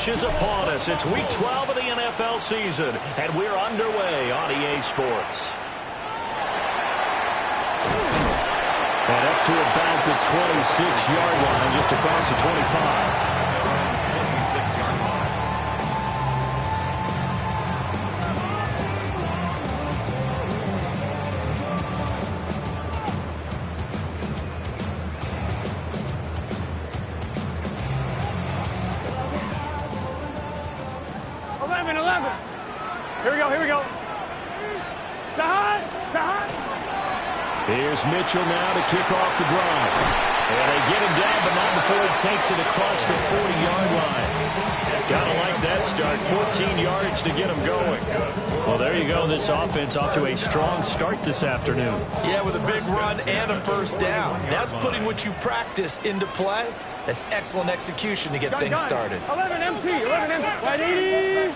stretch is upon us. It's Week 12 of the NFL season, and we're underway on EA Sports. And up to about the 26-yard line, just across the 25. Here we go. Here's Mitchell now to kick off the drive. And they get him down, but not before he takes it across the 40-yard line. Gotta like that start. 14 yards to get him going. Well, there you go. This offense off to a strong start this afternoon. Yeah, with a big run and a first down. That's putting what you practice into play. That's excellent execution to get things started. 11 MT. 180.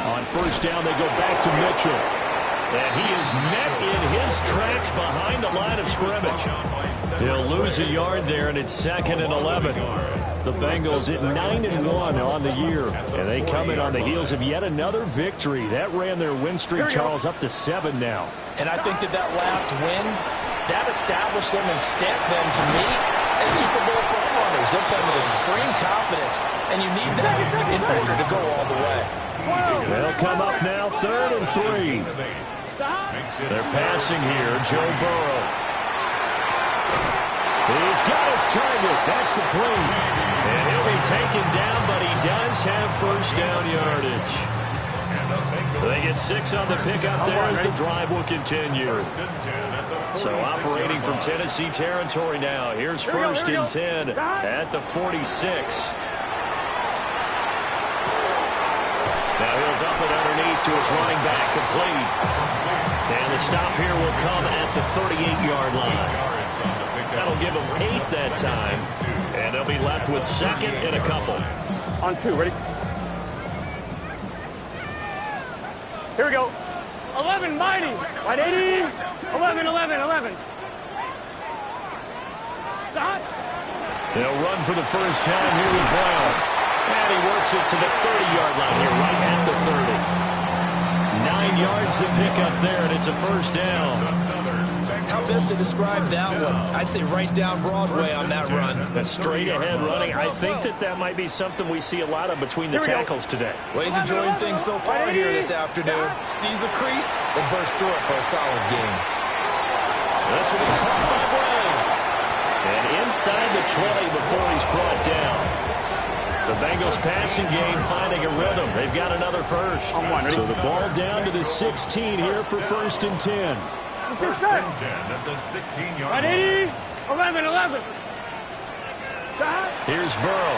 On first down, they go back to Mitchell. And he is met in his tracks behind the line of scrimmage. He'll lose a yard there, and it's 2nd and 11. The Bengals at 9-1 on the year. And they come in on the heels of yet another victory. That ran their win streak, Charles, up to 7 now. And I think that last win, that established them and stamped them, to me, as Super Bowl frontrunners. They'll play with extreme confidence, and you need that in order to go all the way. They'll come up now, 3rd and 3. They're passing here, Joe Burrow. He's got his target. That's complete. And he'll be taken down, but he does have first down yardage. They get 6 on the pickup there as the drive will continue. So operating from Tennessee territory now. Here's 1st and 10 at the 46. Now he'll dump it underneath to his running back, complete. And the stop here will come at the 38-yard line. That'll give them 8 that time. And they'll be left with 2nd and a couple. On 2, ready? Here we go. 11, mighty. 180. 11. Stop. They'll run for the first time here with Brown. And he works it to the 30-yard line here, right at the 30. 9 yards to pick up there, and it's a first down. How best to describe that one? I'd say right down Broadway on that run. A straight-ahead running. I think that might be something we see a lot of between the tackles today. Well, he's enjoying things so far here this afternoon. Sees a crease and bursts through it for a solid gain. This will be caught by Brown. And inside the 20 before he's brought down. The Bengals passing game finding a rhythm. They've got another first. So the ball down to the 16 here for 1st and 10. First and 10 at the 16-yard line. 11. Here's Burrow.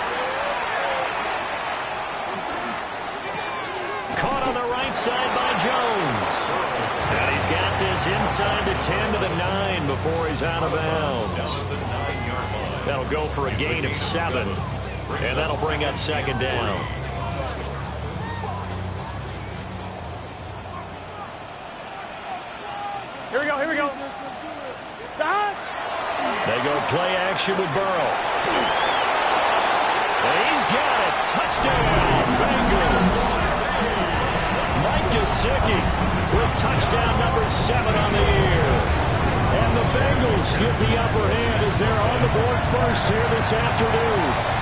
Caught on the right side by Jones. And he's got this inside the 10 to the 9 before he's out of bounds. That'll go for a gain of 7. And that'll bring up 2nd down. Here we go. Stop. They go play action with Burrow. And he's got it. Touchdown, Bengals. Mike Gesicki with touchdown number 7 on the year. And the Bengals get the upper hand as they're on the board first here this afternoon.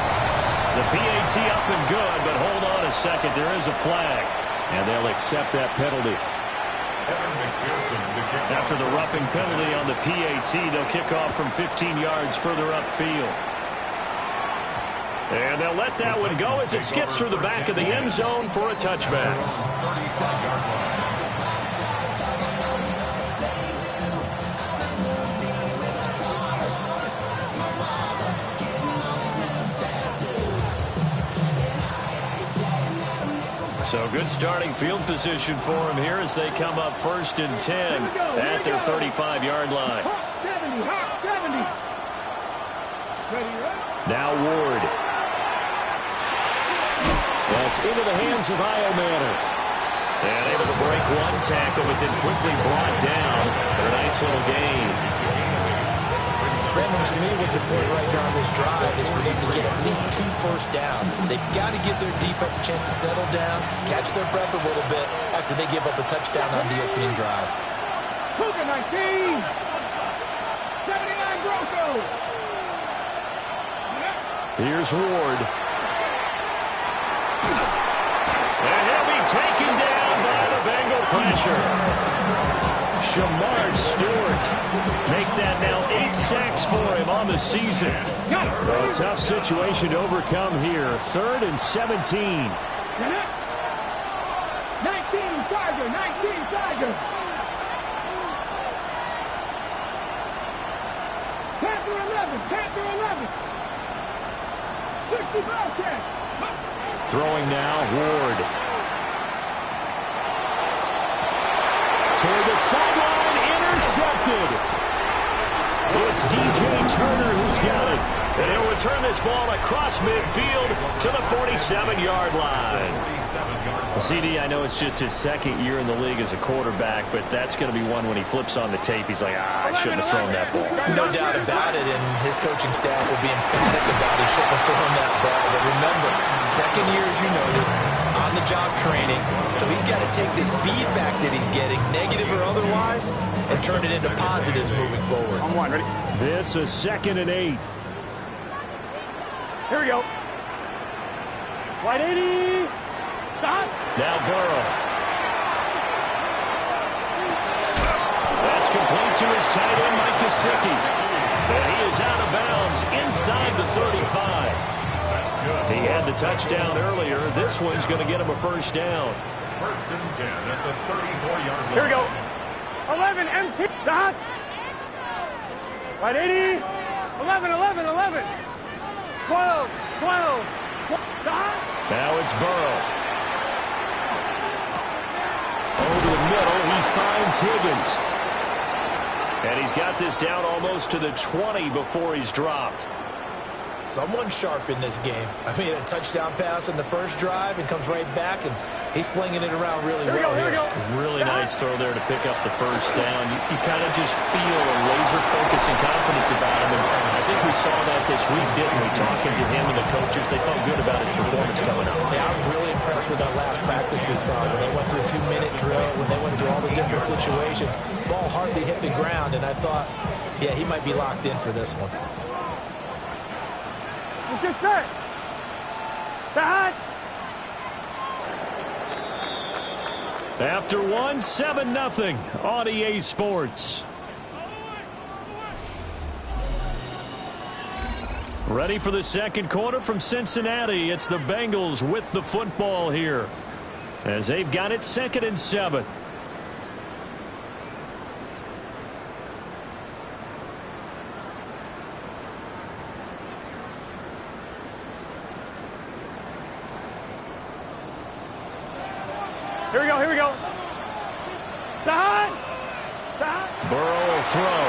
The PAT up and good, but hold on a second. There is a flag. And they'll accept that penalty. After the roughing penalty on the PAT, they'll kick off from 15 yards further upfield. And they'll let that one go as it skips through the back of the end zone for a touchback. So good starting field position for him here as they come up 1st and 10 at their 35-yard line. Now Ward. That's into the hands of Iomanner. And able to break one tackle, but then quickly brought down for a nice little gain. Brandon, to me, what's important right here on this drive is for them to get at least 2 first downs. They've got to give their defense a chance to settle down, catch their breath a little bit after they give up a touchdown on the opening drive. Cougar 19. 79 Broncos. Here's Ward. And he'll be taken down by the Bengal pressure. Shamar Stewart. Make that now 8 sacks for him on the season. A tough situation to overcome here. 3rd and 17. 19 Tiger. 19 Tiger. Panther 11. Panther 11. 60 Bobcats. Throwing now, Ward. Toward the sideline, intercepted. It's DJ Turner who's got it. And he'll return this ball across midfield to the 47-yard line. CD, I know it's just his 2nd year in the league as a quarterback, but that's going to be one when he flips on the tape. He's like, I shouldn't have thrown that ball. No doubt about it, and his coaching staff will be emphatic about he shouldn't have thrown that ball. But remember, 2nd year, as you noted, on-the-job training, so he's got to take this feedback that he's getting, negative or otherwise, and turn it into positives moving forward. On 1, ready? This is 2nd and 8. Here we go. Wide 80. Stop. Now Burrow. That's complete to his tight end, Mike Gesicki. And he is out of bounds inside the 35. He had the touchdown earlier. This one's going to get him a first down. 1st and 10 at the 34-yard line. Here we go. 11 empty. Stop. Wide 80. 11, 11, 11. 12, 12. Stop. Now it's Burrow. Over the middle, he finds Higgins. And he's got this down almost to the 20 before he's dropped. Someone sharp in this game. I mean, a touchdown pass in the first drive and comes right back, and he's flinging it around really well here. Really nice throw there to pick up the first down. You kind of just feel a laser focus and confidence about him. And I think we saw that this week, didn't we? Talking to him and the coaches, they felt good about his performance coming up. Yeah, I was really impressed with that last practice we saw when they went through a 2-minute drill, when they went through all the different situations. Ball hardly hit the ground, and I thought, yeah, he might be locked in for this one. Let's get set. Back. After 1, 7-0 on EA Sports. Ready for the 2nd quarter from Cincinnati. It's the Bengals with the football here as they've got it 2nd and 7. Here we go, here we go. Stop. Stop. Burrow will throw.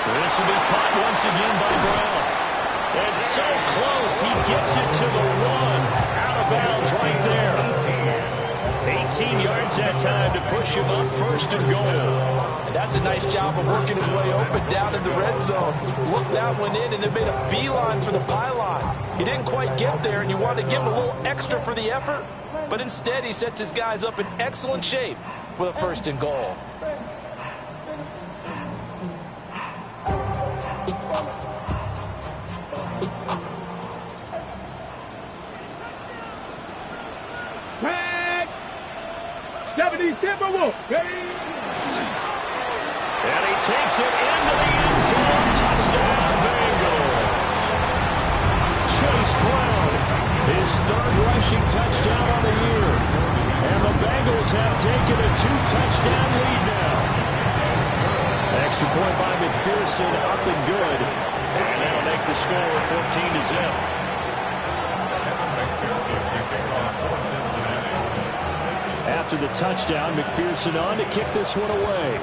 This will be caught once again by Brown. It's so close, he gets it to the 1. Out of bounds right there. 18 yards that time to push him up 1st and goal. And that's a nice job of working his way open down in the red zone. Looked that one in and then made a beeline for the pylon. He didn't quite get there, and you wanted to give him a little extra for the effort. But instead, he sets his guys up in excellent shape with a 1st and goal. Tag. 70 Timberwolves. And he takes it into the end zone. Touchdown, Bengals. Chase Brown, his 3rd rushing touchdown on the year. And the Bengals have taken a 2-touchdown lead now. Extra point by McPherson, up and good. And that'll make the score 14-0. After the touchdown, McPherson on to kick this one away.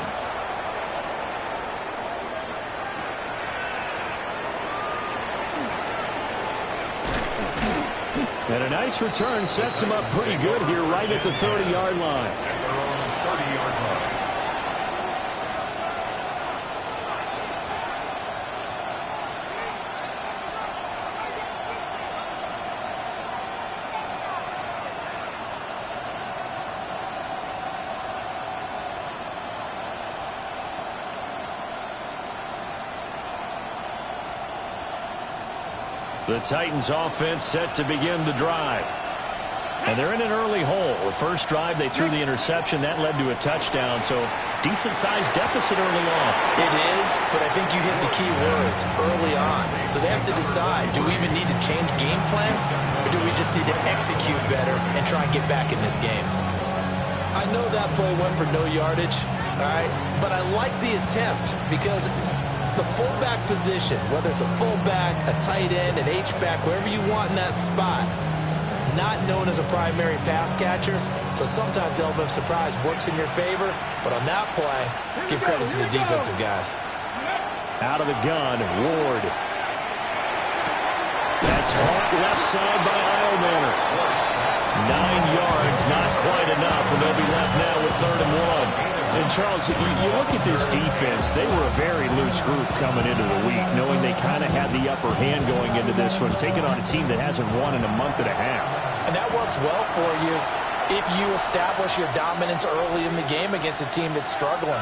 And a nice return sets him up pretty good here right at the 30-yard line. The Titans offense set to begin the drive. And they're in an early hole. The first drive, they threw the interception. That led to a touchdown. So decent-sized deficit early on. It is, but I think you hit the key words, early on. So they have to decide, do we even need to change game plan? Or do we just need to execute better and try and get back in this game? I know that play went for no yardage, all right? But I like the attempt because the fullback position, whether it's a fullback, a tight end, an H-back, wherever you want in that spot, not known as a primary pass catcher, so sometimes the element of surprise works in your favor. But on that play, give credit to the defensive guys. Out of the gun, Ward. That's caught left side by Eilmanner. 9 yards, not quite enough, and they'll be left now with 3rd and 1. And, Charles, you look at this defense, they were a very loose group coming into the week, knowing they kind of had the upper hand going into this one, taking on a team that hasn't won in a month and a half. And that works well for you if you establish your dominance early in the game against a team that's struggling.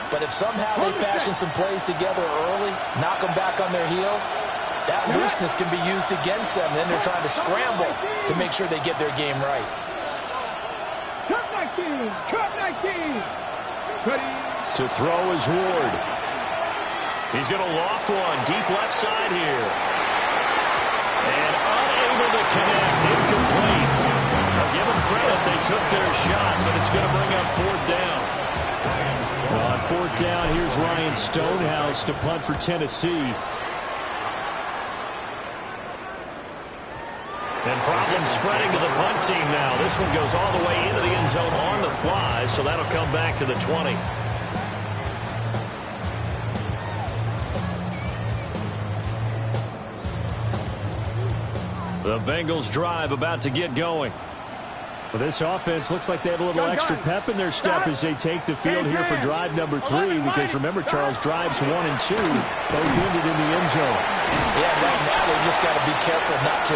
But if somehow they fashion some plays together early, knock them back on their heels, that looseness can be used against them. Then they're trying to scramble to make sure they get their game right. Cut 19! Cut 19! To throw is Ward. He's going to loft one deep left side here. And unable to connect. Incomplete. I'll give them credit. They took their shot, but it's going to bring up 4th down. On 4th down, here's Ryan Stonehouse to punt for Tennessee. And problems spreading to the punt team now. This one goes all the way into the end zone on the fly, so that'll come back to the 20. The Bengals drive about to get going. Well, this offense looks like they have a little extra pep in their step as they take the field here for drive number 3. Because remember, Charles, drives 1 and 2 both ended in the end zone. Yeah, right now they just got to be careful not to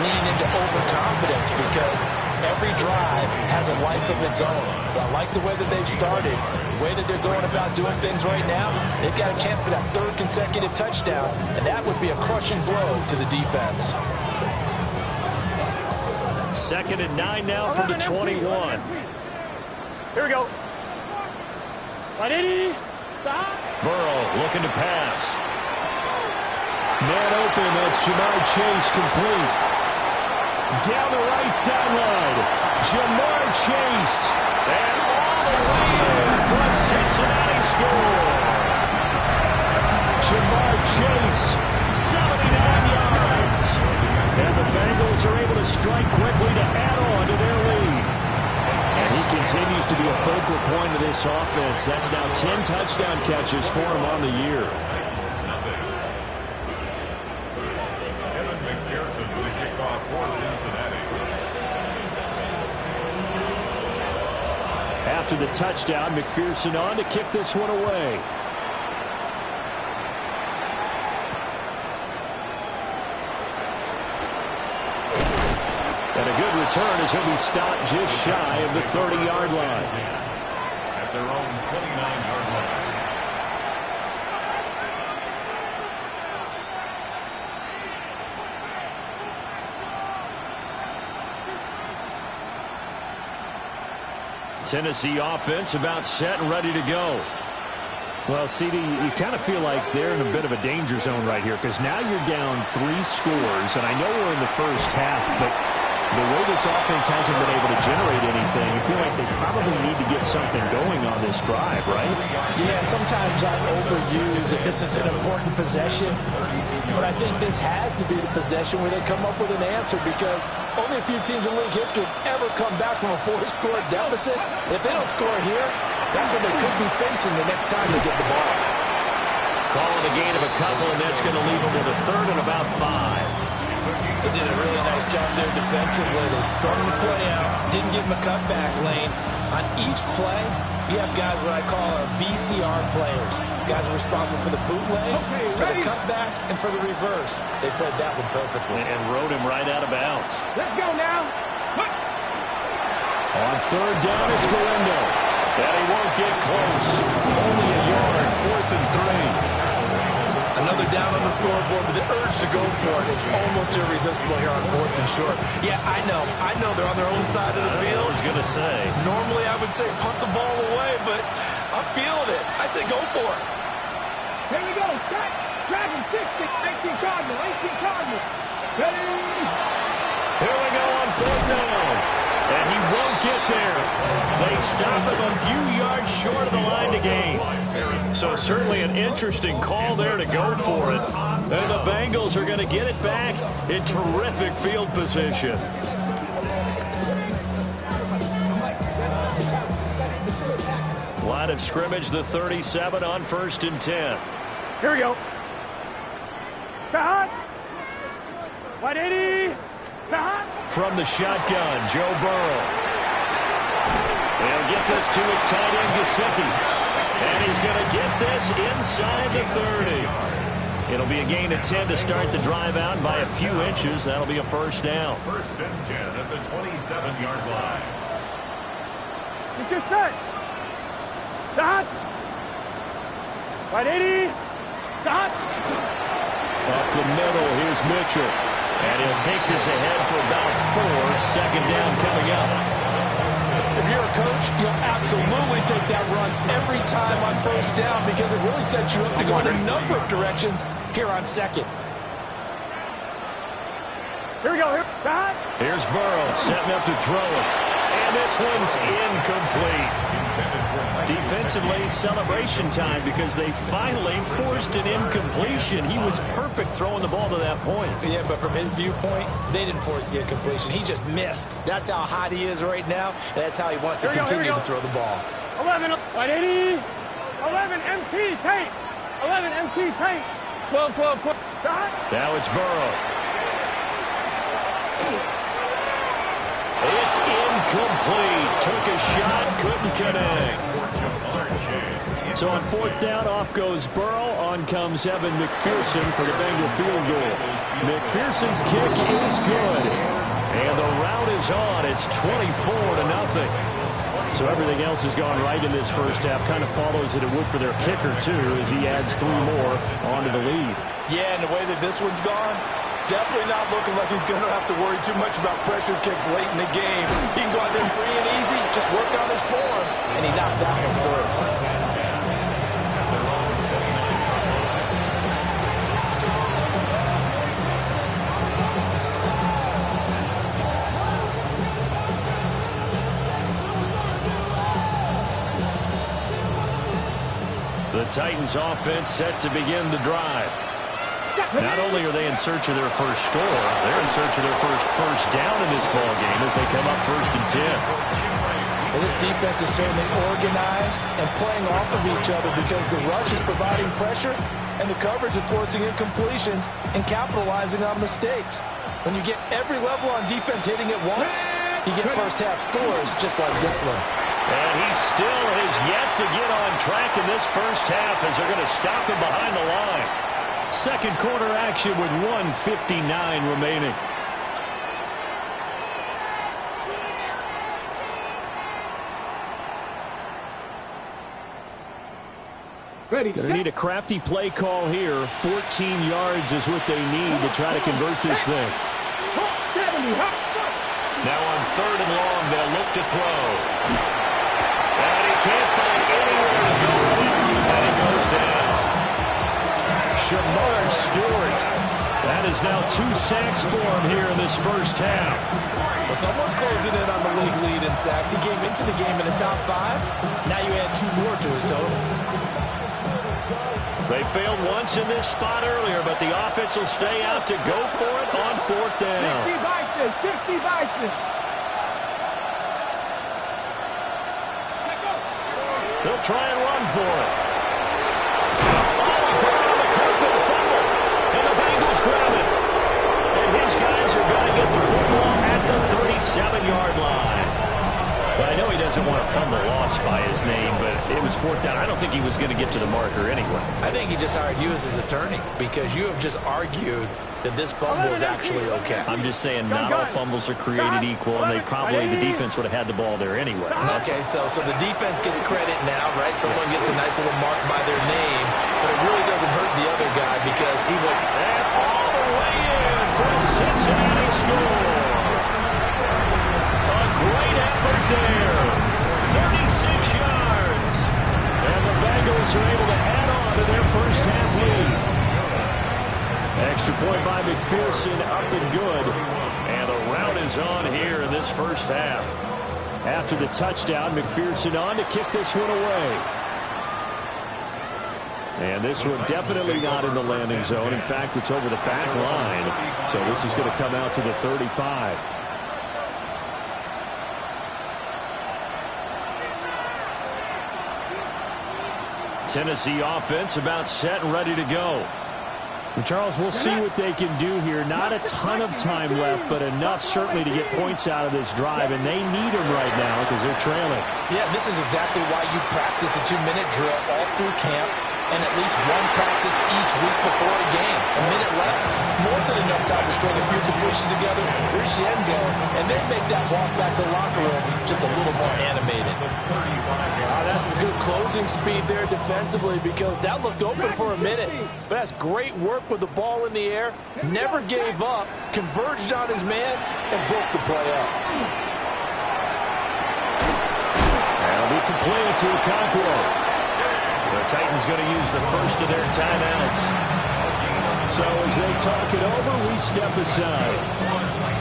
lean into overconfidence because every drive has a life of its own. But I like the way that they've started, the way that they're going about doing things right now. They've got a chance for that 3rd consecutive touchdown, and that would be a crushing blow to the defense. 2nd and 9 now from the 21. Here we go. Burrow looking to pass. Man open, that's Jamar Chase complete. Down the right sideline, Jamar Chase. And all the way in for a Cincinnati score. Jamar Chase, 79 yards. And the Bengals are able to strike quickly to add on to their lead. And he continues to be a focal point of this offense. That's now 10 touchdown catches for him on the year. Evan McPherson with the kickoff for Cincinnati. After the touchdown, McPherson on to kick this one away. And a good return as he'll be stopped just shy of the 30-yard line. At their own 29-yard line. Tennessee offense about set and ready to go. Well, CD, you kind of feel like they're in a bit of a danger zone right here because now you're down 3 scores, and I know we're in the first half, but the way this offense hasn't been able to generate anything, you feel like they probably need to get something going on this drive, right? Yeah, and sometimes I overuse that this is an important possession, but I think this has to be the possession where they come up with an answer because only a few teams in league history have ever come back from a 4-score deficit. If they don't score here, that's what they could be facing the next time they get the ball. Calling a gain of a couple, and that's going to leave them with a 3rd and about 5. They did a really nice job there defensively. They started to play out, didn't give them a cutback lane. On each play, you have guys what I call our BCR players. Guys are responsible for the bootleg, for the cutback, and for the reverse. They played that one perfectly. And rode him right out of bounds. Let's go now. On 3rd down, it's Galindo. And he won't get close. Only a yard, 4th and 3. Another down on the the scoreboard, but the urge to go for it is almost irresistible here on 4th and short. Yeah, I know they're on their own side of the field. I was going to say. Normally I would say punt the ball away, but I'm feeling it. I say go for it. Here we go. Start. Dragon 60. 18 Cardinal. 18 Cardinal. Ready. Here we go on 4th down. And he won't get there. They stop him a few yards short of the line to gain. So certainly an interesting call there to go for it. And the Bengals are going to get it back in terrific field position. Line of scrimmage, the 37 on 1st and 10. Here we go. Cut. 180. Cut. From the shotgun, Joe Burrow. He'll get this to his tight end, Gesicki. And he's going to get this inside the 30. It'll be a gain of 10 to start the drive out by a few inches. That'll be a first down. 1st and 10 at the 27-yard line. It's your set. Stop. 180. Stop. Up the middle, here's Mitchell. And he'll take this ahead for about 4. 2nd down coming up. If you're a coach, you'll absolutely take that run every time on 1st down because it really sets you up to go in a number of directions here on 2nd. Here we go. Here. Stop. Here's Burrow setting up to throw it. And this one's incomplete. Defensively, celebration time because they finally forced an incompletion. He was perfect throwing the ball to that point. Yeah, but from his viewpoint, they didn't force the incompletion. He just missed. That's how hot he is right now, and that's how he wants to continue to throw the ball. 11. 180. 11 MT tape. 11 MT tape. 12, 12, 12. Stop. Now it's Burrow. It's incomplete. Took a shot, couldn't connect. So on 4th down, off goes Burrow. On comes Evan McPherson for the Bengal field goal. McPherson's kick is good. And the route is on. It's 24-0. So everything else has gone right in this first half. Kind of follows that it would for their kicker, too, as he adds 3 more onto the lead. Yeah, and the way that this one's gone, definitely not looking like he's going to have to worry too much about pressure kicks late in the game. He can go out there free and easy, just work on his form, and he knocked that one through. The Titans offense set to begin the drive. Not only are they in search of their first score, they're in search of their first down in this ball game as they come up 1st and 10. Well, this defense is certainly organized and playing off of each other because the rush is providing pressure and the coverage is forcing incompletions and capitalizing on mistakes. When you get every level on defense hitting at once, you get first half scores just like this one. And he still has yet to get on track in this first half as they're going to stop him behind the line. Second quarter action with 1:59 remaining. Ready. Going to need a crafty play call here. 14 yards is what they need to try to convert this thing. 70. Now on 3rd and long, they'll look to throw. And he can't find anywhere to go with it. And he goes down. Shamar Stewart. That is now 2 sacks for him here in this first half. Well, someone's closing in on the league lead in sacks. He came into the game in the top 5. Now you add 2 more to his total. They failed once in this spot earlier, but the offense will stay out to go for it on 4th down. 60 Bison. 60 Bison. They'll try and run for it. On the carpet, a fumble. And the Bengals grab it. And his guys are going to get the football at the 37-yard line. Well, I know he doesn't want to fumble loss by his name, but it was 4th down. I don't think he was going to get to the marker anyway. I think he just hired you as his attorney because you have just argued that this fumble is actually okay. I'm just saying not all fumbles are created equal, and the defense would have had the ball there anyway. Okay, so the defense gets credit now, right? Someone gets a nice little mark by their name, but it really doesn't hurt the other guy because he went Bengals are able to add on to their first half lead. Extra point by McPherson, up and good. And the rout is on here in this first half. After the touchdown, McPherson on to kick this one away. And this one definitely not in the landing zone. In fact, it's over the back line. So this is going to come out to the 35. Tennessee offense about set and ready to go. And Charles, we'll see what they can do here. Not a ton of time left, but enough certainly to get points out of this drive, and they need them right now because they're trailing. Yeah, this is exactly why you practice a 2-minute drill all through camp and at least one practice each week before a game. A minute left, more than enough time to string a few completions together, reach the end zone, and then make that walk back to the locker room just a little more animated. That's some good closing speed there defensively because that looked open for a minute. But that's great work with the ball in the air. Never gave up, converged on his man, and broke the play up. That'll be completed to Okonkwo. The Titans going to use the first of their timeouts. So as they talk it over, we step aside.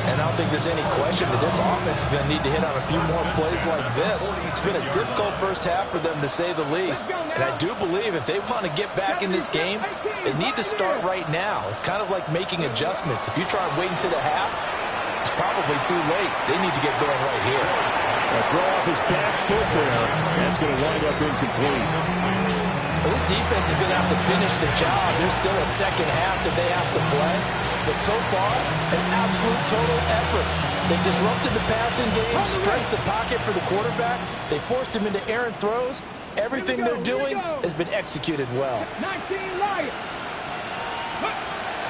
And I don't think there's any question that this offense is going to need to hit on a few more plays like this. It's been a difficult first half for them, to say the least. And I do believe if they want to get back in this game, they need to start right now. It's kind of like making adjustments. If you try and wait until the half, it's probably too late. They need to get going right here. A throw off his back foot there. That's going to wind up incomplete. Well, this defense is going to have to finish the job. There's still a second half that they have to play. But so far, an absolute total effort. They've disrupted the passing game, stressed the pocket for the quarterback. They forced him into errant throws. Everything they're doing has been executed well.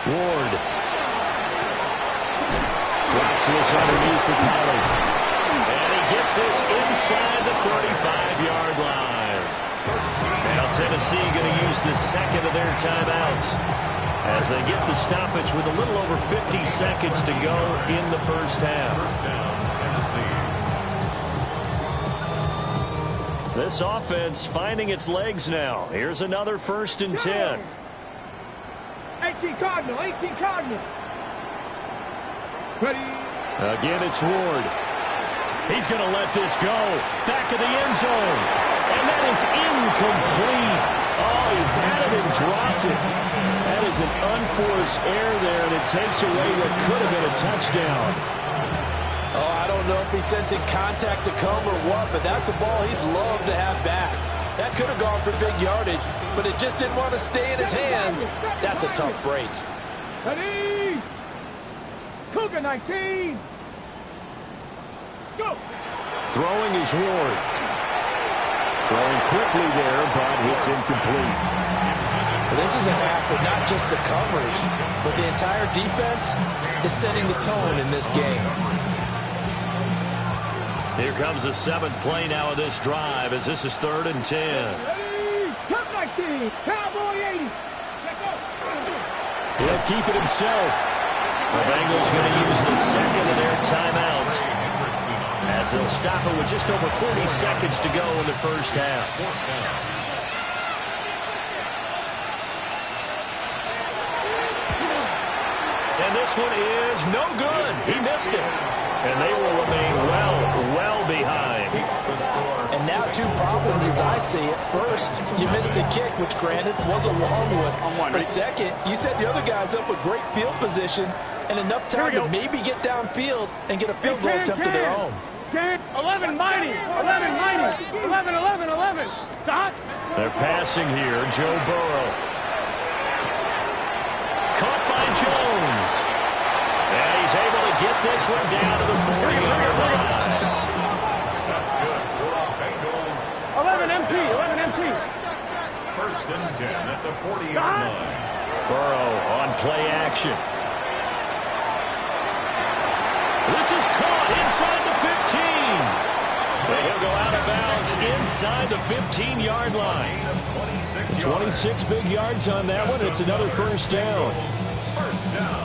Ward. Drops this underneath for Pollard. And he gets this inside the 35-yard line. Now Tennessee going to use the second of their timeouts as they get the stoppage with a little over 50 seconds to go in the first half. This offense finding its legs now. Here's another 1st and 10. 18 Cardinal, 18 Cardinal. Ready. Again, it's Ward. He's going to let this go. Back of the end zone. And that is incomplete. Oh, he had it and dropped it. That is an unforced error there, and it takes away what could have been a touchdown. Oh, I don't know if he's sensing contact to come or what, but that's a ball he'd love to have back. That could have gone for big yardage, but it just didn't want to stay in his hands. That's a tough break. Ready. Cougar 19. Go. Throwing is Ward. Throwing quickly there, but it's incomplete. This is a half where not just the coverage, but the entire defense is setting the tone in this game. Here comes the 7th play now of this drive as this is 3rd and 10. Ready. Cup 19. Cowboy 80. He'll keep it himself. The Bengals going to use the second of their timeouts as they'll stop it with just over 40 seconds to go in the first half. And this one is no good. He missed it. And they will remain well behind. And now 2 problems as I see it. First, you missed the kick, which granted was a long one. But second, you set the other guys up with great field position and enough time to maybe get downfield and get a field goal attempt of their own. 11 mighty. 11 mighty. 11, 11, 11. Stop. They're passing here. Joe Burrow. Caught by Jones. And he's able to get this one down to the 40-yard line. That's good. We're off Bengals. 11 MT. 11 MT. 1st and 10 at the 40-yard line. Burrow on play action. This is caught inside the 15. And he'll go out of bounds inside the 15-yard line. 26 big yards on that one. It's another 1st down.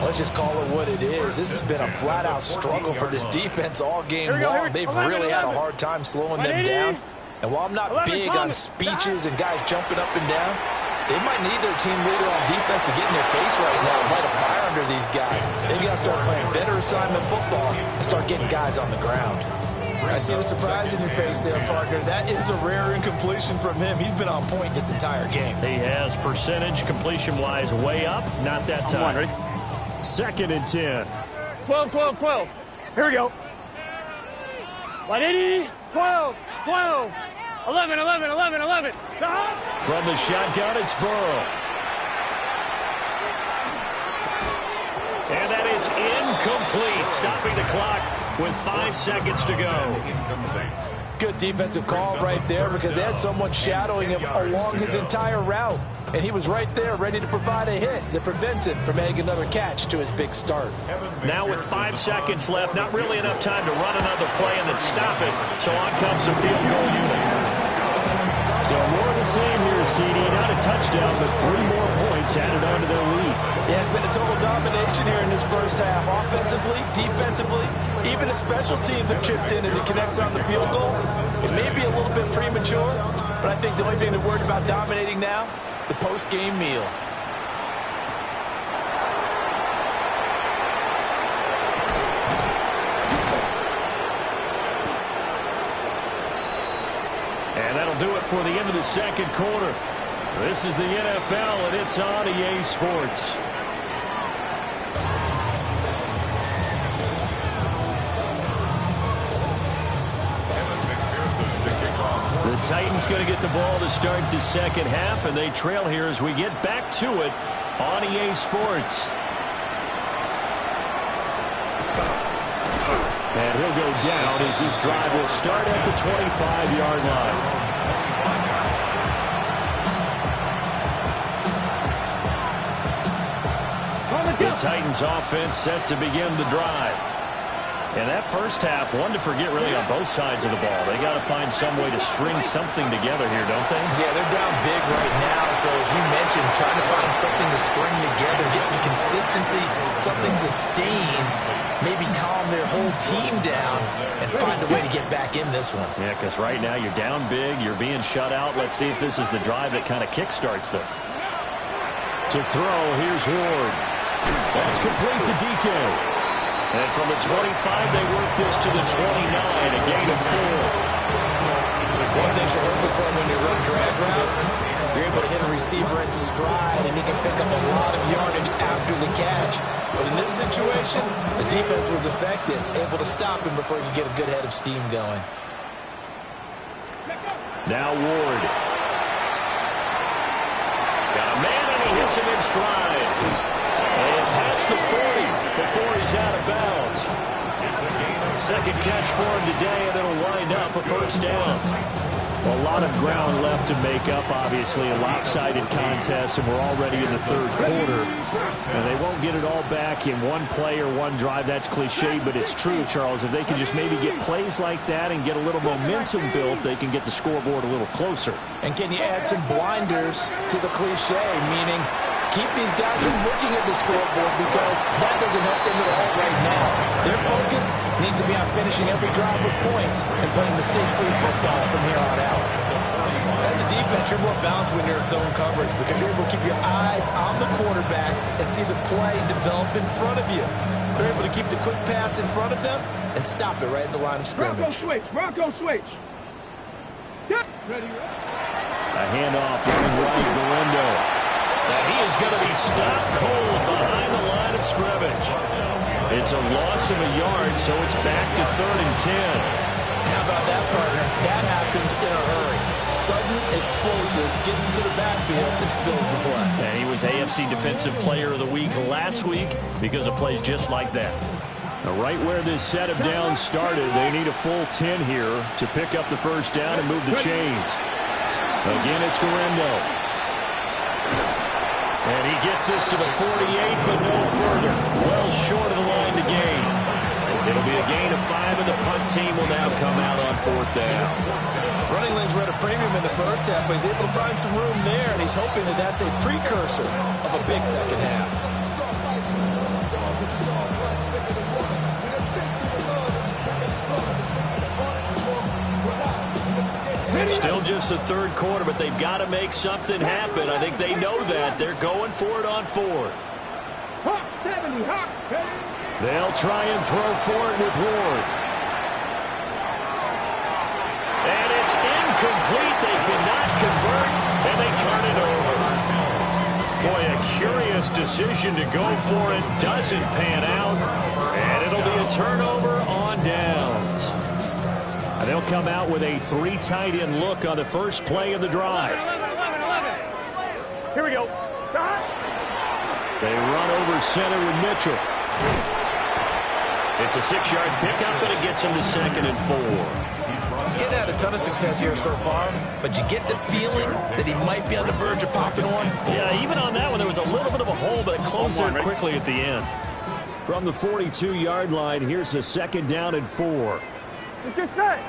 Let's just call it what it is. This has been a flat-out struggle for this defense all game long. They've really had a hard time slowing them down. And while I'm not big on speeches and guys jumping up and down, they might need their team leader on defense to get in their face right now and light a fire under these guys. They've got to start playing better assignment football and start getting guys on the ground. I see the surprise in your face there, partner. That is a rare incompletion from him. He's been on point this entire game. He has percentage completion-wise way up. Not that time. Ready? 2nd and 10. 12, 12, 12. Here we go. 180, 12, 12, 11, 11, 11, 11. From the shotgun, it's Burrow. And that is incomplete, stopping the clock with 5 seconds to go. Good defensive call right there because they had someone shadowing him along his entire route. And he was right there ready to provide a hit to prevent him from adding another catch to his big start. Now with 5 seconds left, not really enough time to run another play and then stop it. So on comes the field goal unit. So more of the same here, CD. Not a touchdown, but 3 more points added on to their lead. Yeah, it's been a total domination here in this first half. Offensively, defensively, even the special teams have chipped in as it connects on the field goal. It may be a little bit premature, but I think the only thing they're worried about dominating now, the post-game meal. And that'll do it for the end of the second quarter. This is the NFL, and it's on EA Sports. The Titans going to get the ball to start the second half, and they trail here as we get back to it on EA Sports. And he'll go down as this drive will start at the 25-yard line. The Titans offense set to begin the drive. And that first half, one to forget really on both sides of the ball. They got to find some way to string something together here, don't they? Yeah, they're down big right now. So as you mentioned, trying to find something to string together, get some consistency, something sustained, maybe calm their whole team down and find a way to get back in this one. Yeah, because right now you're down big, you're being shut out. Let's see if this is the drive that kind of kickstarts them. To throw, here's Ward. That's complete to DK. And from the 25, they work this to the 29, a gain of 4. One thing you're hoping for when you run drag routes, you're able to hit a receiver in stride, and he can pick up a lot of yardage after the catch. But in this situation, the defense was effective, able to stop him before he could get a good head of steam going. Now Ward. Got a man, and he hits him in stride. And past the 40 before he's out of bounds. Second catch for him today, and it'll wind up a first down. A lot of ground left to make up, obviously. A lopsided contest, and we're already in the third quarter. And they won't get it all back in one play or one drive. That's cliche, but it's true, Charles. If they can just maybe get plays like that and get a little momentum built, they can get the scoreboard a little closer. And can you add some blinders to the cliche, meaning keep these guys from looking at the scoreboard because that doesn't help them at all right now. Their focus needs to be on finishing every drive with points and playing mistake-free football from here on out. As a defense, you're more balanced when you're in zone coverage because you're able to keep your eyes on the quarterback and see the play develop in front of you. They're able to keep the quick pass in front of them and stop it right at the line of scrimmage. Bronco switch. Ready. A handoff running right, Galindo. And he is going to be stopped cold behind the line of scrimmage. It's a loss of a yard, so it's back to 3rd and 10. How about that, partner? That happened in a hurry. Sudden, explosive, gets into the backfield, and spills the play. And he was AFC Defensive Player of the Week last week because of plays just like that. Now, right where this set of downs started, they need a full 10 here to pick up the first down and move the chains. Again, it's Galindo. And he gets this to the 48, but no further. Well short of the line to gain. It'll be a gain of 5, and the punt team will now come out on 4th down. Running lanes were at a premium in the first half, but he's able to find some room there, and he's hoping that that's a precursor of a big second half. Still just the third quarter, but they've got to make something happen. I think they know that. They're going for it on fourth. They'll try and throw for it with Ward. And it's incomplete. They cannot convert, and they turn it over. Boy, a curious decision to go for it. Doesn't pan out, and it'll be a turnover on downs. And they'll come out with a 3 tight end look on the first play of the drive. 11. Here we go. They run over center with Mitchell. It's a 6-yard pickup, but it gets him to 2nd and 4. Getting had a ton of success here so far, but you get the feeling that he might be on the verge of popping one. Yeah, even on that one, there was a little bit of a hole, but it closed there quickly at the end. From the 42-yard line, here's a 2nd down and 4. Let's get set.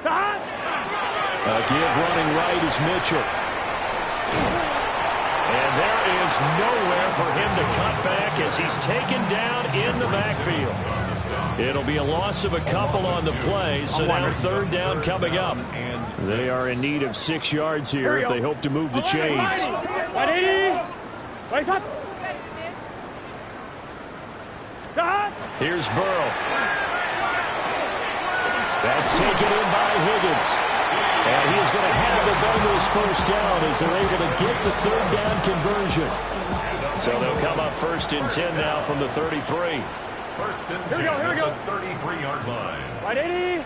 A give running right is Mitchell. And there is nowhere for him to cut back as he's taken down in the backfield. It'll be a loss of a couple on the play, so now 3rd down coming up. They are in need of 6 yards here if they hope to move the chains. 180. Raise up. Here's Burrow. That's taken in by Higgins. And he is going to have the Bengals first down as they're able to get the 3rd down conversion. So they'll come up 1st and 10 now from the 33. 1st and 10 here we go. at the 33-yard line. 180.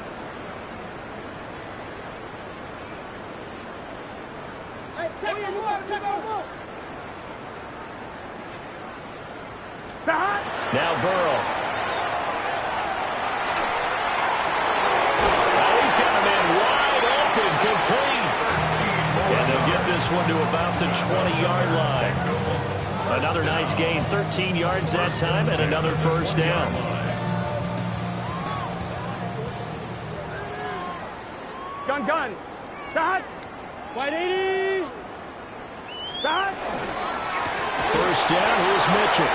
Now Burrow. Oh, he's got a man wide open, complete. And they'll get this one to about the 20-yard line. Another nice gain, 13 yards that time, and another 1st down. Gun. Shot. 180. Shot. 1st down, here's Mitchell.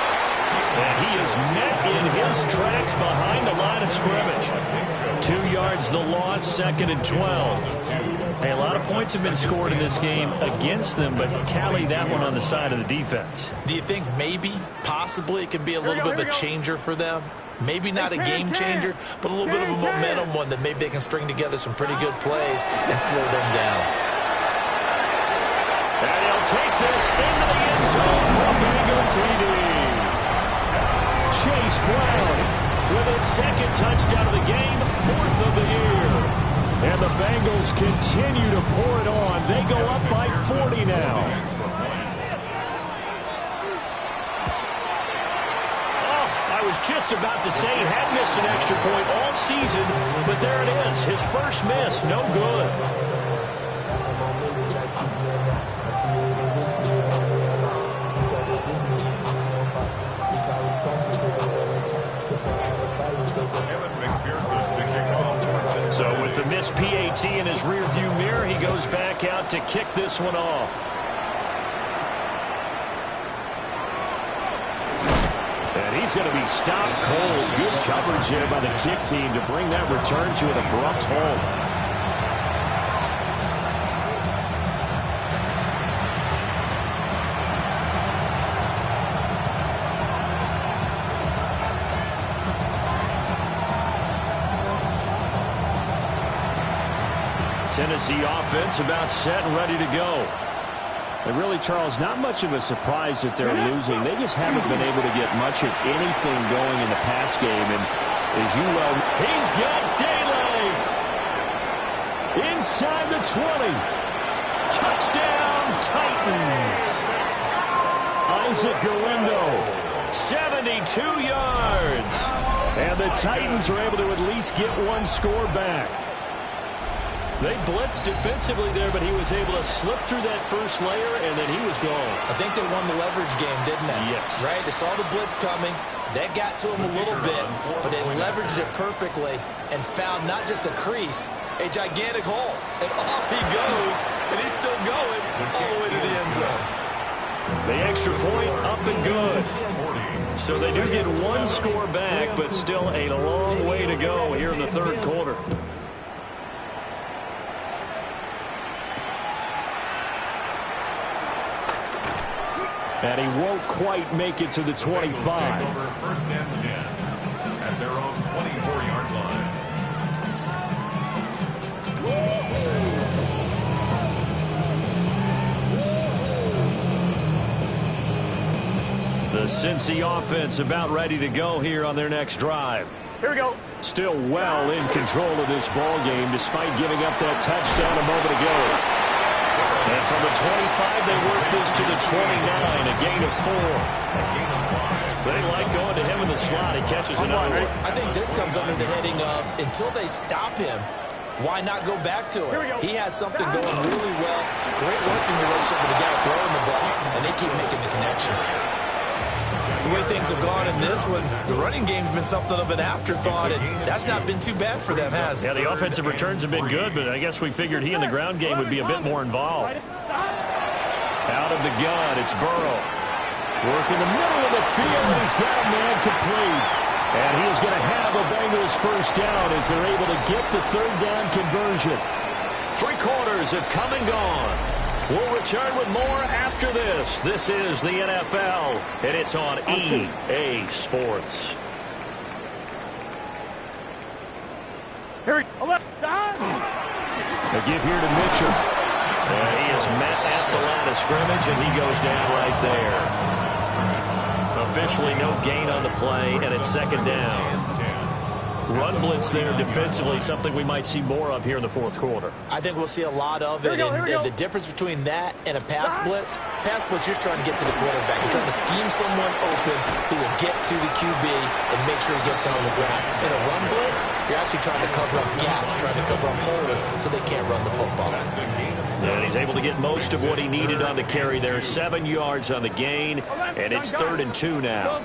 And he is met in his tracks behind the line of scrimmage. 2 yards the loss, 2nd and 12. Hey, a lot of points have been scored in this game against them, but tally that one on the side of the defense. Do you think maybe, possibly, it can be a little bit of a changer for them? Maybe not a game changer, but a little bit of a momentum one that maybe they can string together some pretty good plays and slow them down. And he'll take this into the end zone for a Bengal TD. Chase Brown with his 2nd touchdown of the game, 4th of the year. And the Bengals continue to pour it on. They go up by 40 now. Oh, I was just about to say he had missed an extra point all season, but there it is. His first miss, no good. So with the missed PAT in his rearview mirror, he goes back out to kick this one off. And he's going to be stopped cold. Good coverage there by the kick team to bring that return to an abrupt halt. Tennessee offense about set and ready to go. And really, Charles, not much of a surprise that they're losing. They just haven't been able to get much of anything going in the pass game. And as you well, he's got Daly inside the 20. Touchdown, Titans. Isaac Guerendo, 72 yards. And the Titans are able to at least get one score back. They blitzed defensively there, but he was able to slip through that first layer, and then he was gone. I think they won the leverage game, didn't they? Yes. Right? They saw the blitz coming. That got to him a little bit, but they leveraged it perfectly and found not just a crease, a gigantic hole. And off he goes, and he's still going all the way to the end zone. The extra point up and good. So they do get one score back, but still a long way to go here in the third quarter. And he won't quite make it to the 25. Take over first and 10 at their own 24-yard line. The Cincy offense about ready to go here on their next drive. Here we go. Still well in control of this ball game despite giving up that touchdown a moment ago. And from the 25, they work this to the 29, a gain of 4. They like going to him in the slot. He catches another one. I think this comes under the heading of until they stop him, why not go back to him? He has something going really well. Great working relationship with the guy throwing the ball, and they keep making the connection. The way things have gone in this one, the running game's been something of an afterthought, and that's not been too bad for them, has it? Yeah, the offensive returns have been good, but I guess we figured he in the ground game would be a bit more involved. Out of the gun, it's Burrow. Work in the middle of the field, and he's got a man complete. And he is going to have the Bengals first down as they're able to get the third down conversion. 3 quarters have come and gone. We'll return with more after this. This is the NFL, and it's on EA Sports. Here we go. A give here to Mitchell. And he is met at the line of scrimmage, and he goes down right there. Officially no gain on the play, and it's second down. Run blitz there defensively, something we might see more of here in the fourth quarter. I think we'll see a lot of it, and the difference between that and a pass blitz, you're just trying to get to the quarterback. You're trying to scheme someone open who will get to the QB and make sure he gets on the ground. In a run blitz, you're actually trying to cover up gaps, trying to cover up holes so they can't run the football. And he's able to get most of what he needed on the carry there. 7 yards on the gain, and it's 3rd and 2 now.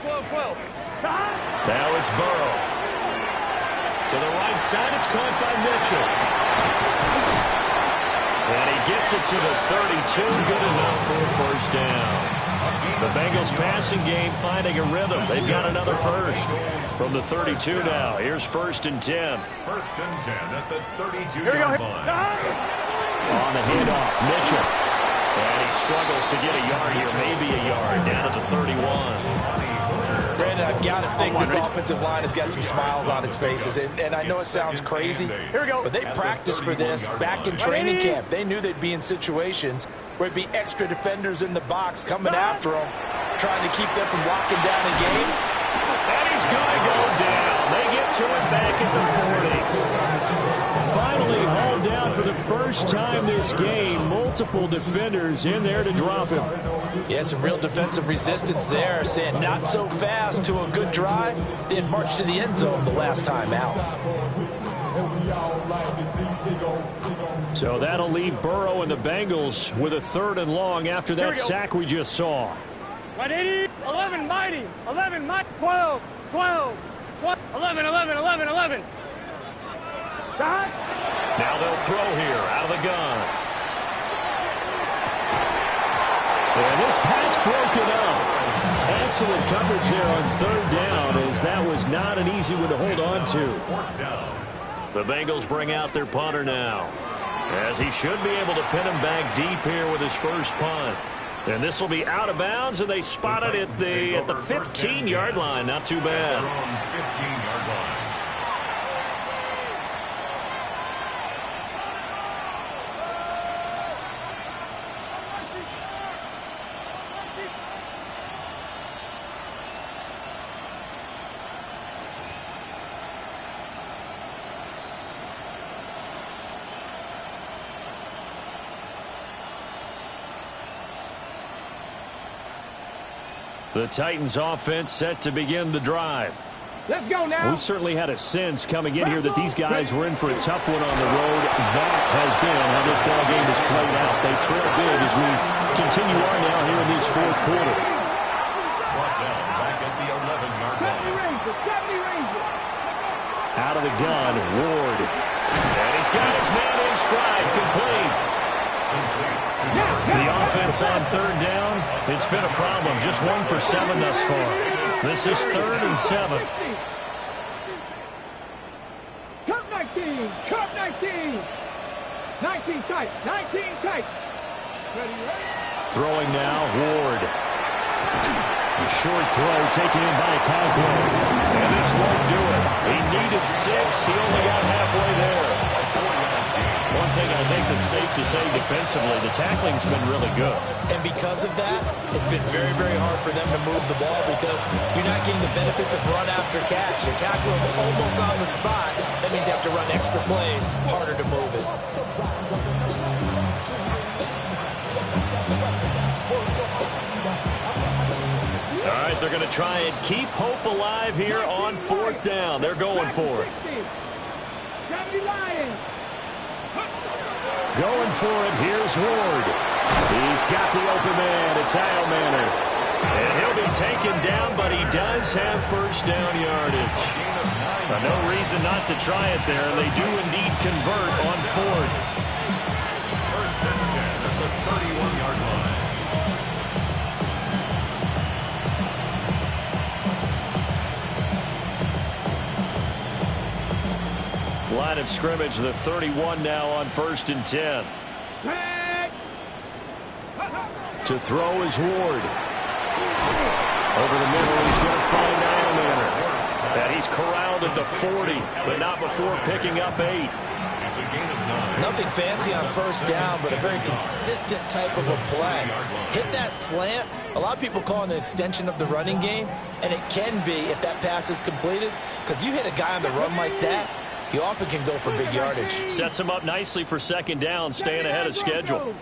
Now it's Burrow. To the right side, it's caught by Mitchell. And he gets it to the 32, good enough for a first down. The Bengals passing game finding a rhythm. They've got another first from the 32 now. Here's 1st and 10. 1st and 10 at the 32-yard line. On the handoff, Mitchell. And he struggles to get a yard here, maybe a yard, down at the 31. Brandon, I've got to think this offensive line has got some smiles on its faces. And I know it sounds crazy, but they practiced for this back in training camp. They knew they'd be in situations where it'd be extra defenders in the box coming after them, trying to keep them from locking down a game. And he's going to go down. They get to it back at the 40. Finally hauled down for the first time this game. Multiple defenders in there to drop him. Yeah, some real defensive resistance there, saying not so fast to a good drive, then march to the end zone the last time out. So that'll leave Burrow and the Bengals with a 3rd and long after that sack we just saw. 11, mighty. 11, mighty. 12, 12, 12, 11, 11, 11, 11. Now they'll throw here out of the gun. And this pass broken up. Excellent coverage there on 3rd down, as that was not an easy one to hold on to. The Bengals bring out their punter now, as he should be able to pin him back deep here with his first punt. And this will be out of bounds, and they spot it at the 15-yard line. Not too bad. 15-yard line. The Titans offense set to begin the drive. Let's go now. We certainly had a sense coming in here that these guys were in for a tough one on the road. That has been how this ball game has played out. They trail big as we continue on now here in this 4th quarter. Brought down back at the 11-yard line. Out of the gun, Ward. And he's got his man in stride, complete. The offense on 3rd down, it's been a problem. Just 1 for 7 thus far. This is 3rd and 7. Cup 19, Cup 19. 19 tight, 19 tight. Ready. Throwing now, Ward. Short throw taken in by Conklin. And this won't do it. He needed 6. He only got halfway there. One thing I think that's safe to say defensively, the tackling's been really good. And because of that, it's been very, very hard for them to move the ball because you're not getting the benefits of run after catch. You're tackling them almost on the spot. That means you have to run extra plays, harder to move it. All right, they're going to try and keep hope alive here on 4th down. They're going for it. Going for it. Here's Ward. He's got the open man. It's Eilmanner. And he'll be taken down, but he does have first down yardage. No reason not to try it there, and they do indeed convert on 4th. First and 10 at the 31-yard line. Line of scrimmage, the 31 now on 1st and 10. To throw is Ward. Over the middle, he's going to find Eilmanner. And he's corralled at the 40, but not before picking up 8. It's a gain of 9. Nothing fancy on first down, but a very consistent type of a play. Hit that slant. A lot of people call it an extension of the running game, and it can be if that pass is completed, because you hit a guy on the run like that, he often can go for big yardage. Sets him up nicely for 2nd down, staying ahead of schedule.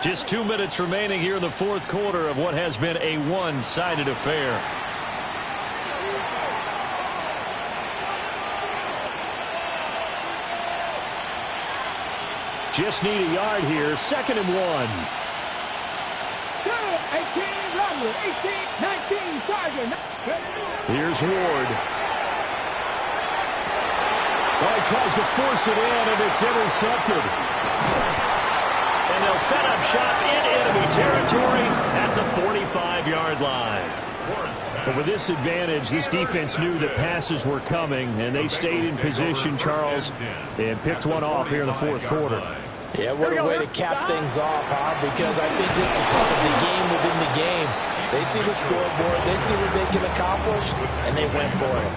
Just 2 minutes remaining here in the 4th quarter of what has been a one-sided affair. Just need a yard here. 2nd and 1. 18, Robert. 18, 19, Sergeant. Here's Ward. Oh, he tries to force it in, and it's intercepted. And they'll set up shop in enemy territory at the 45-yard line. But with this advantage, this defense knew that passes were coming, and they stayed in position, Charles, and picked one off here in the 4th quarter. Yeah, what a way to cap things off, huh? Because I think this is part of the game within the game. They see the scoreboard, they see what they can accomplish, and they went for it.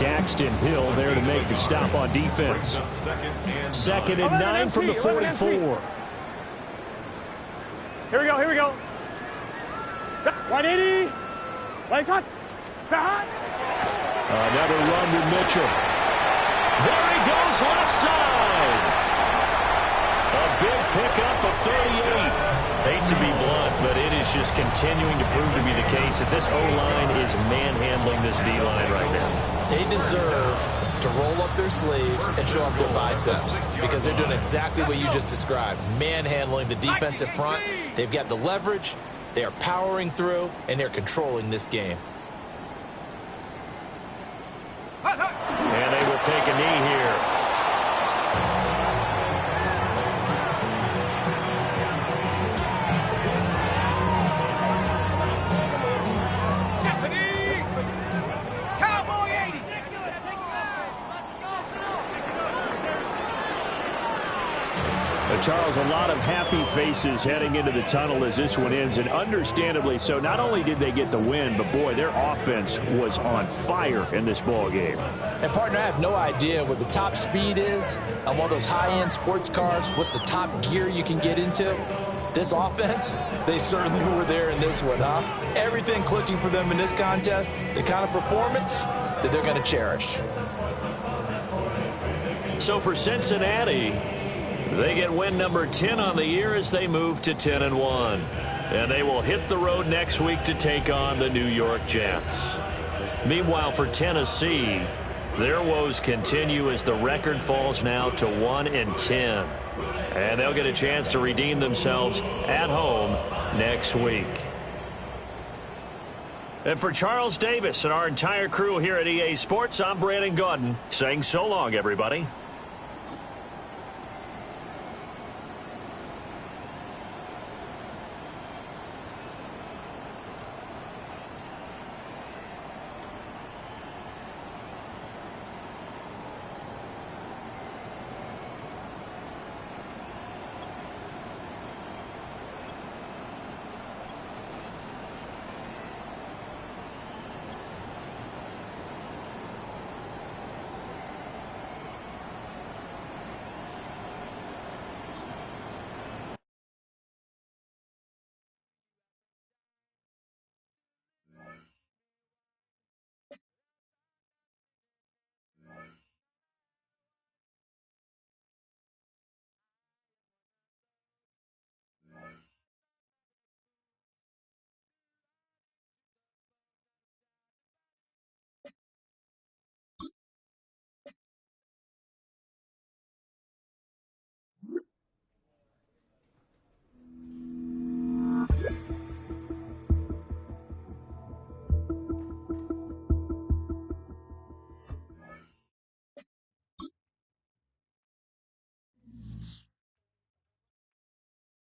Daxton Hill there to make the stop on defense. 2nd and 9 from the 44. Here we go, here we go. 180. Legs hot. Hot. Another run with Mitchell. There he goes, left side. A big pickup of 38. Hate to be blunt, but it is just continuing to prove to be the case that this O-line is manhandling this D-line right now. They deserve to roll up their sleeves and show up their biceps because they're doing exactly what you just described, manhandling the defensive front. They've got the leverage, they are powering through, and they're controlling this game. And they will take a knee here. Charles, a lot of happy faces heading into the tunnel as this one ends, and understandably so. Not only did they get the win, but boy, their offense was on fire in this ball game. And partner, I have no idea what the top speed is on one of those high-end sports cars. What's the top gear you can get into? This offense, they certainly were there in this one, huh? Everything clicking for them in this contest, the kind of performance that they're going to cherish. So for Cincinnati, they get win number 10 on the year as they move to 10-1. And they will hit the road next week to take on the New York Jets. Meanwhile, for Tennessee, their woes continue as the record falls now to 1-10. And they'll get a chance to redeem themselves at home next week. And for Charles Davis and our entire crew here at EA Sports, I'm Brandon Gaudin saying so long, everybody.